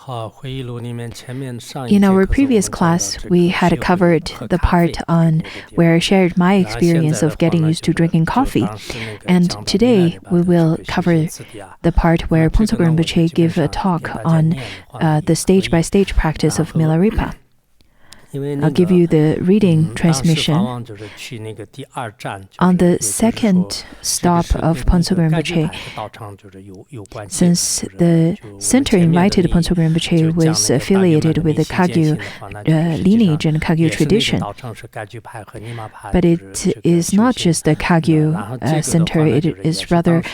In our previous class, we had covered the part on where I shared my experience of getting used to drinking coffee. And today, we will cover the part where Phuntsog Rinpoche gave a talk on the stage-by-stage practice of Milarepa. I'll give you the reading transmission. On the second stop of Phuntsog Rinpoche, since the center invited Phuntsog Rinpoche was affiliated with the Kagyu lineage and Kagyu tradition. But it is not just the Kagyu center, it is rather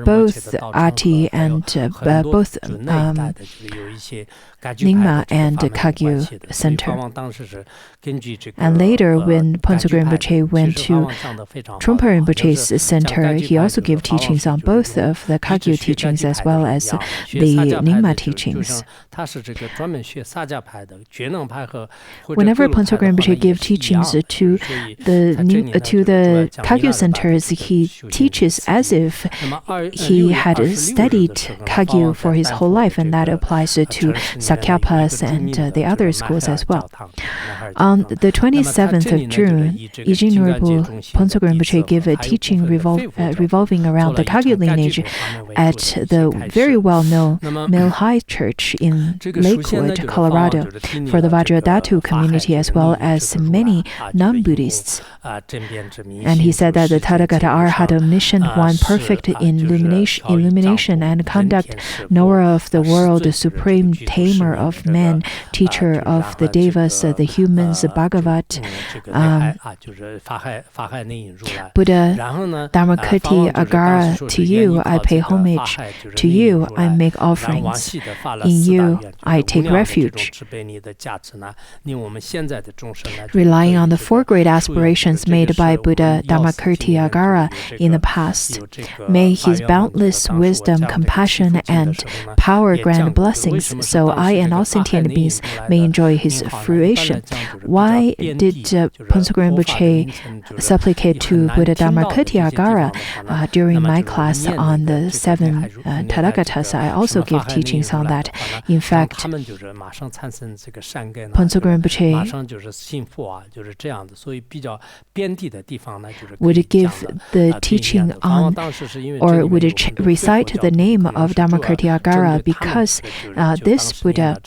both Ati and both Nyingma and Kagyu center. And later, when Phuntsog Rinpoche went to Trungpa Rinpoche's center, he also gave teachings on both of the Kagyu teachings as well as the Nyingma teachings. Whenever Phuntsog Rinpoche gave teachings to the Kagyu centers, he teaches as if he had studied Kagyu for his whole life, and that applies to Sakyapas and the other schools as well. On the 27th of June, Yijin Norbu Phuntsog Rinpoche gave a teaching revolving around the Kagyu lineage at the very well-known Mill High Church in Lakewood, Colorado, for the Vajradhatu community as well as many non-Buddhists. And he said that the Tathagata Arhata mission, one perfect in illumination and conduct, knower of the world, the supreme tamer of men, teacher of the devas, the humans, Bhagavat, Buddha, Dharmakirti Agara, to you I pay homage, to you I make offerings, in you I take refuge. Relying on the four great aspirations made by Buddha Dharmakirti Agara in the past, may his boundless wisdom, compassion, and power grant blessings, so I and all sentient beings may enjoy his fruition. Why did Phuntsog Rinpoche supplicate to Buddha Dharmakirti Agara during my class on the seven Tathagatas? I also give teachings on that. In fact, Phuntsog Rinpoche would give the teaching on, or would recite the name of Dharmakirti Agara because this Buddha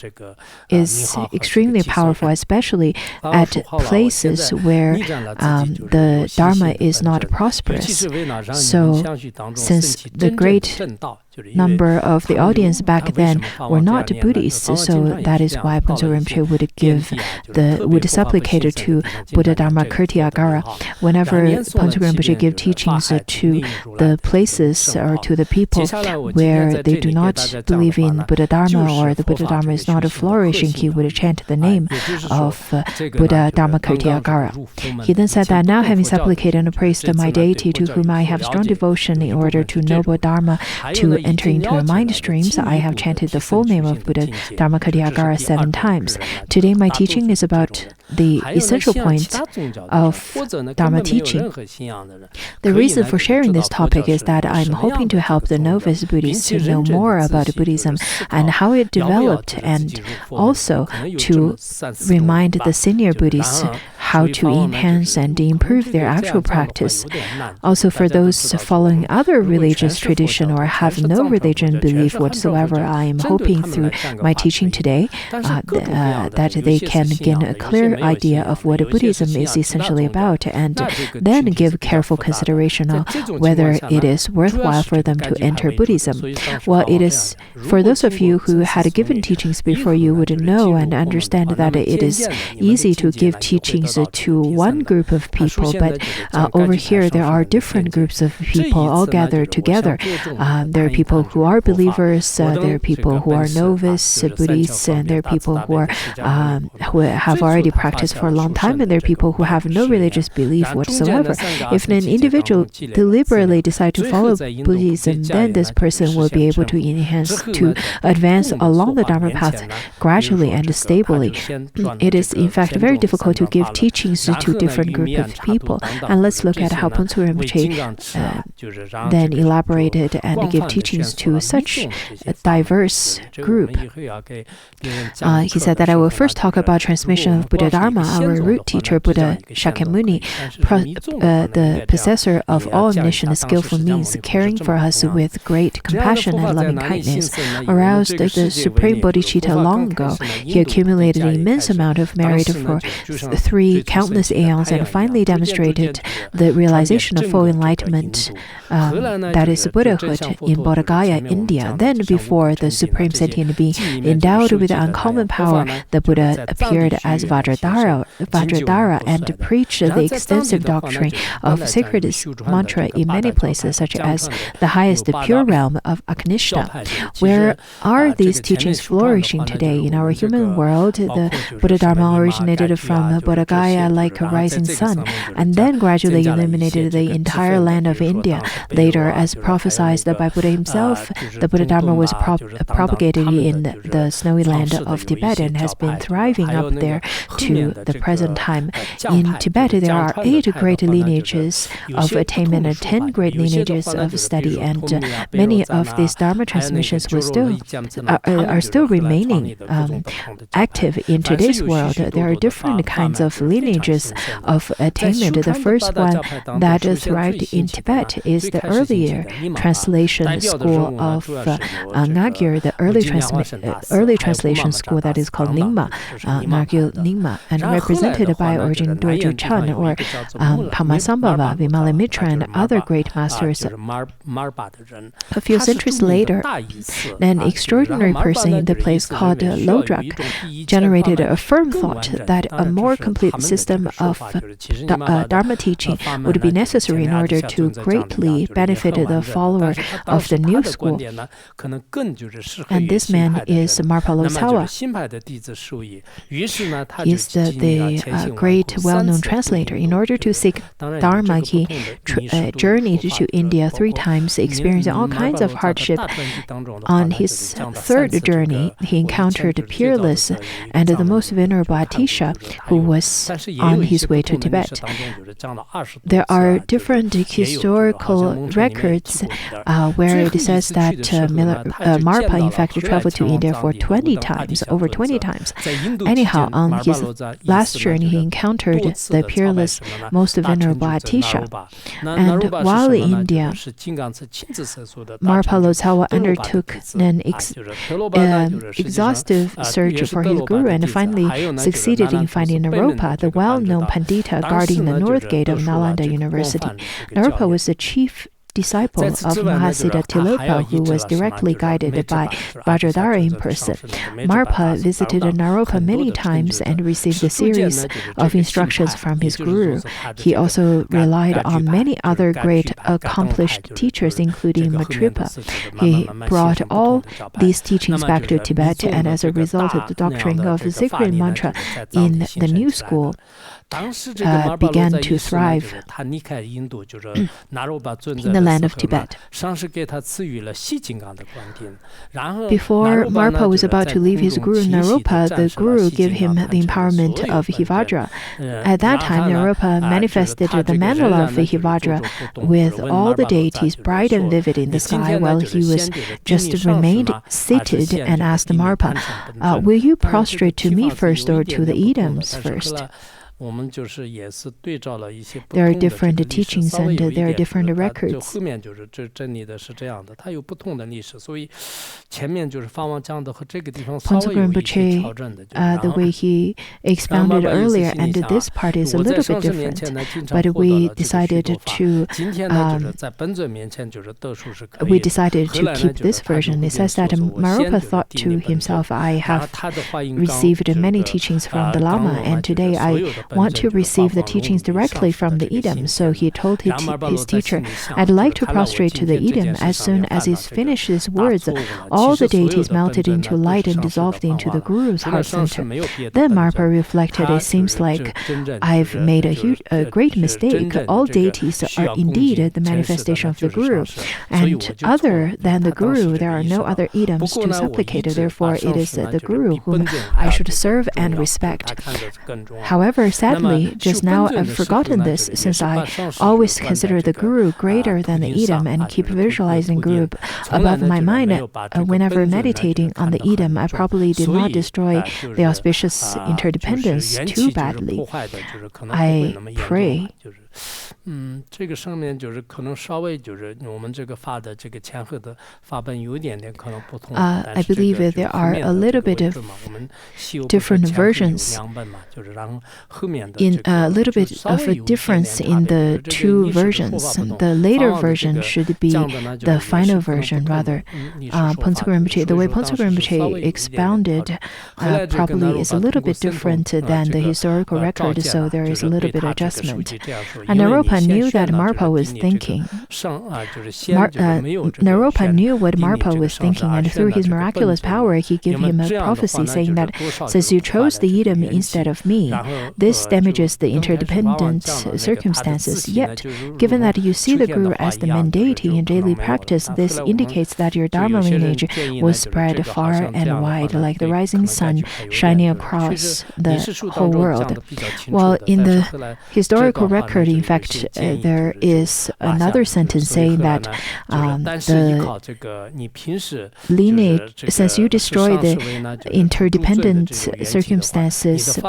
is extremely powerful, especially at places where the Dharma is not prosperous. So, since the great number of the audience back then were not Buddhists, so that is why Phuntsog Rinpoche would supplicate to Buddha Dharmakirti Agara. Whenever Phuntsog Rinpoche give teachings to the places or to the people where they do not believe in Buddha Dharma or the Buddha Dharma is not flourishing, he would chant the name of Buddha Dharmakirti Agara. He then said that now having supplicated and praised my deity to whom I have strong devotion in order to noble Dharma to enter into your mind streams, I have chanted the full name of Buddha Dharmakirti Agara 7 times. Today my teaching is about the essential point of Dharma teaching. The reason for sharing this topic is that I'm hoping to help the novice Buddhists to know more about Buddhism and how it developed, and also to remind the senior Buddhists how to enhance and improve their actual practice. Also, for those following other religious tradition or have no religion belief whatsoever, I am hoping through my teaching today that they can gain a clear idea of what Buddhism is essentially about, and then give careful consideration on whether it is worthwhile for them to enter Buddhism. Well, it is for those of you who had given teachings before, you would know and understand that it is easy to give teachings to one group of people, but over here there are different groups of people all gathered together. There are people who are believers, there are people who are novice Buddhists, and there are people who have already practiced for a long time, and there are people who have no religious belief whatsoever. If an individual deliberately decides to follow Buddhism, then this person will be able to advance along the Dharma path gradually and stably. It is in fact very difficult to give teachings to different groups of people. And let's look at how Phuntsog Rinpoche then elaborated and gave teachings to such a diverse group. He said that I will first talk about transmission of Buddha Dharma. Our root teacher, Buddha Shakyamuni, the possessor of all omniscient and skillful means, caring for us with great compassion and loving kindness, aroused the supreme bodhicitta long ago. He accumulated an immense amount of merit for 3 countless aeons and finally demonstrated the realization of full enlightenment, that is Buddhahood, in Bodh Gaya, India. Then, before the supreme sentient being endowed with uncommon power, the Buddha appeared as Vajradhara and preached the extensive doctrine of sacred mantra in many places, such as the highest pure realm of Aknishta. Where are these teachings flourishing today? In our human world, the Buddha Dharma originated from Bodh Gaya like a rising sun, and then gradually illuminated the entire land of India. Later, as prophesied by Buddha himself, the Buddha Dharma was propagated in the snowy land of Tibet and has been thriving up there to the present time. In Tibet, there are 8 great lineages of attainment and 10 great lineages of study, and many of these Dharma transmissions are still remaining active in today's world. There are different kinds of lineages of attainment. The first one that thrived in Tibet is the earlier translation school of Kagyu, the early translation school that is called Nyingma, Kagyu Nyingma, and represented by Origin Dorje Chan or Padmasambhava, Vimalamitra, and other great masters. A few centuries later, an extraordinary person in the place called Lodrak generated a firm thought that a more complete system of Dharma teaching would be necessary in order to greatly benefit the follower of the new school. And this man is Marpa Lotsawa. He is the great well-known translator. In order to seek Dharma, he journeyed to India 3 times, experiencing all kinds of hardship. On his 3rd journey, he encountered Peerless and the most venerable Atisha, who was on his way to Tibet. There are different historical records where it says that Marpa, in fact, traveled to India for over 20 times. Anyhow, on his last journey, he encountered the peerless, most venerable Atisha. And while in India, Marpa Lotsawa undertook an exhaustive search for his guru and finally succeeded in finding Naropa, the well-known Pandita guarding the north gate of Nalanda University. Naropa was the chief disciple of Mahasiddha Tilopa, who was directly guided by Vajradhara in person. Marpa visited Naropa many times and received a series of instructions from his guru. He also relied on many other great accomplished teachers, including Milarepa. He brought all these teachings back to Tibet, and as a result, the doctrine of the sacred mantra in the new school began to thrive in the land of Tibet. Before Marpa was about to leave his guru Naropa, the guru gave him the empowerment of Hivajra. At that time, Naropa manifested the mandala of Hivajra with all the deities bright and vivid in the sky, while he was just remained seated and asked Marpa, will you prostrate to me first or to the yidams first? There are different teachings and there are different records. Pontsokro Rinpoche, the way he expounded earlier, and this part is a little bit different, but we decided to keep this version. It says that Naropa thought to himself, I have received many teachings from the Lama, and today I want to receive the teachings directly from the yidam. So he told his teacher, I'd like to prostrate to the yidam. As soon as he finished his words, all the deities melted into light and dissolved into the guru's heart center. Then Marpa reflected, it seems like I've made a great mistake. All deities are indeed the manifestation of the guru, and other than the guru, there are no other yidams to supplicate. Therefore, it is the guru whom I should serve and respect. However, sadly, just now I've forgotten this, since I always consider the Guru greater than the yidam and keep visualizing Guru above my mind. Whenever meditating on the yidam, I probably did not destroy the auspicious interdependence too badly. I pray. 这个上面就是可能稍微就是我们这个法的这个前后的法本有一点点可能不同。I believe that there are a little bit of different versions, in a little bit of a difference in the two versions. The later version should be the final version, rather. The way Pontsuk Rinpoche expounded probably is a little bit different than the historical record, so there is a little bit of adjustment. And Naropa knew that Marpa was thinking. Naropa knew what Marpa was thinking, and through his miraculous power, he gave him a prophecy saying that since you chose the yidam instead of me, this damages the interdependent circumstances. Yet, given that you see the Guru as the main deity in daily practice, this indicates that your Dharma lineage will spread far and wide like the rising sun shining across the whole world. While in the historical record, in fact, there is another sentence saying that the lineage, since you destroy the interdependent circumstances,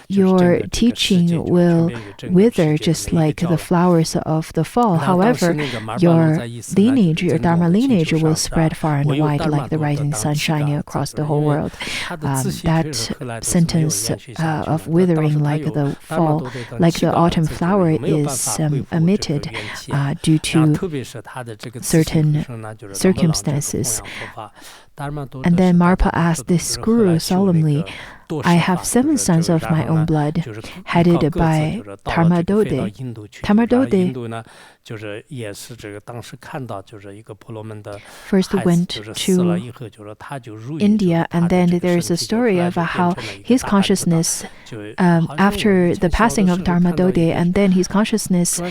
your teaching will wither just like the flowers of the fall. However, your lineage, your Dharma lineage, will spread far and wide like the rising sun shining across the whole world. That sentence of withering like the fall, like the autumn flower, is omitted due to certain circumstances. And then Marpa asked this Guru solemnly, I have 7 sons of my own blood, headed by Dharma-dode. First went to India, and then there is a story of how his consciousness, after the passing of Dharma-dode, and then his consciousness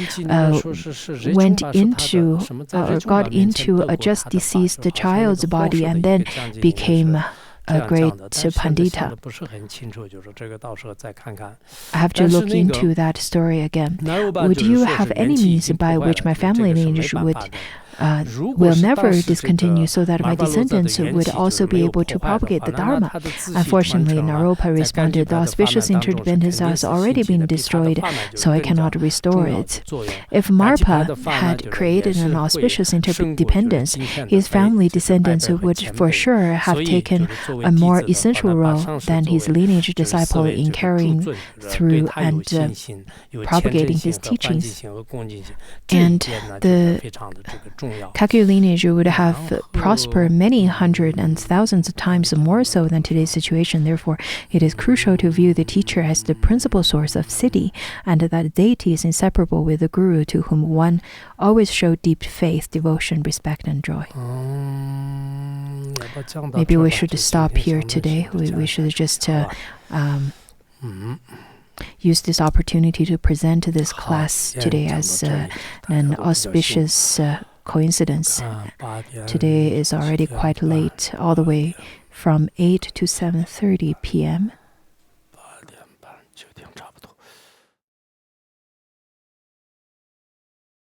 went into, or got into a just deceased child's body, and then became a great Pandita. I have to look into that story again. Would you have any means by which my family lineage will never discontinue, so that my descendants would also be able to propagate the Dharma? Unfortunately, Naropa responded, the auspicious interdependence has already been destroyed, so I cannot restore it. If Marpa had created an auspicious interdependence, his family descendants would for sure have taken a more essential role than his lineage disciple in carrying through and propagating his teachings. And the Kagyu lineage would have prospered many hundred and thousands of times more so than today's situation. Therefore, it is crucial to view the teacher as the principal source of siddhi, and that deity is inseparable with the Guru, to whom one always showed deep faith, devotion, respect, and joy. Maybe we should stop here today. We should just use this opportunity to present this class today as an auspicious coincidence. Today is already quite late, all the way from 8 to 7:30 p.m.